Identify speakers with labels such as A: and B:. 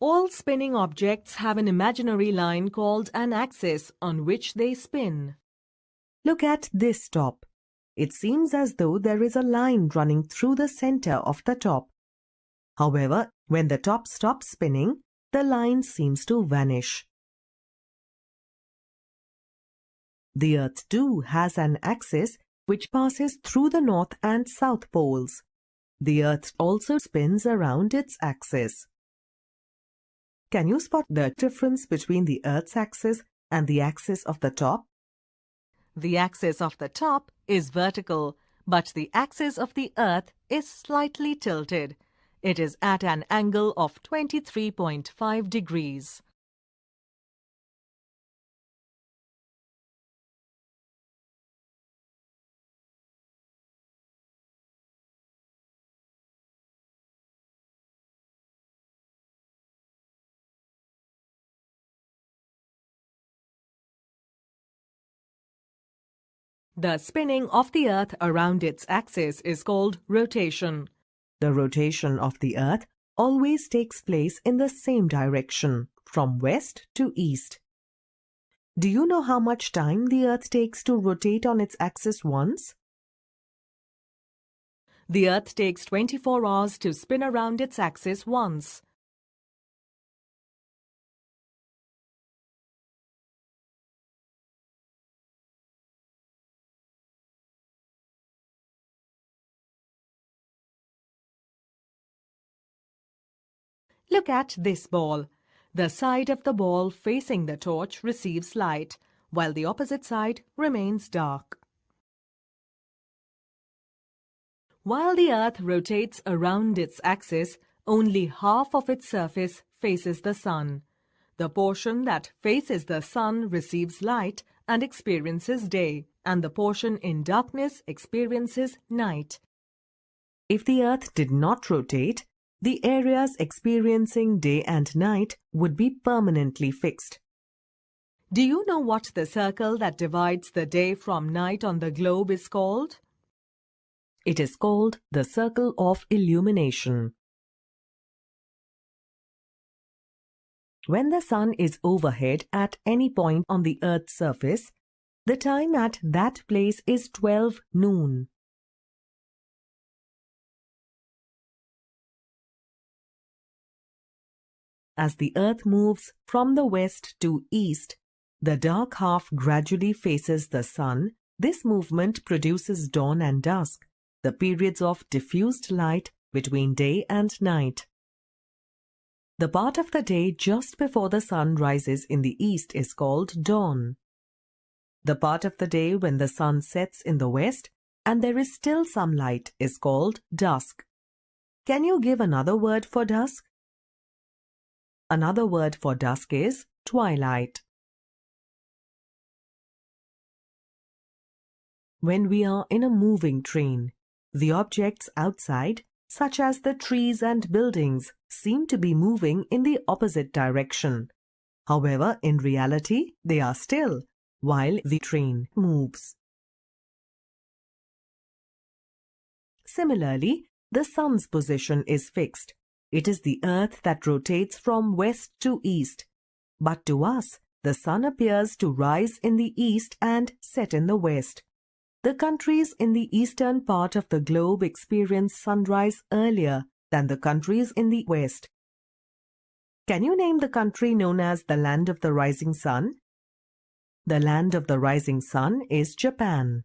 A: All spinning objects have an imaginary line called an axis on which they spin.
B: Look at this top. It seems as though there is a line running through the center of the top. However, when the top stops spinning, the line seems to vanish. The Earth too has an axis which passes through the north and south poles. The Earth also spins around its axis. Can you spot the difference between the Earth's axis and the axis of the top?
A: The axis of the top is vertical, but the axis of the Earth is slightly tilted. It is at an angle of 23.5 degrees. The spinning of the Earth around its axis is called rotation.
B: The rotation of the Earth always takes place in the same direction, from west to east. Do you know how much time the Earth takes to rotate on its axis once?
A: The Earth takes 24 hours to spin around its axis once. Look at this ball. The side of the ball facing the torch receives light, while the opposite side remains dark. While the Earth rotates around its axis, only half of its surface faces the sun. The portion that faces the sun receives light and experiences day, and the portion in darkness experiences night.
B: If the Earth did not rotate, the areas experiencing day and night would be permanently fixed.
A: Do you know what the circle that divides the day from night on the globe is called?
B: It is called the circle of illumination. When the sun is overhead at any point on the Earth's surface, the time at that place is 12 noon. As the Earth moves from the west to east, the dark half gradually faces the sun. This movement produces dawn and dusk, the periods of diffused light between day and night. The part of the day just before the sun rises in the east is called dawn. The part of the day when the sun sets in the west and there is still some light is called dusk. Can you give another word for dusk? Another word for dusk is twilight. When we are in a moving train, the objects outside, such as the trees and buildings, seem to be moving in the opposite direction. However, in reality, they are still, while the train moves. Similarly, the sun's position is fixed. It is the Earth that rotates from west to east. But to us, the sun appears to rise in the east and set in the west. The countries in the eastern part of the globe experience sunrise earlier than the countries in the west. Can you name the country known as the Land of the Rising Sun? The Land of the Rising Sun is Japan.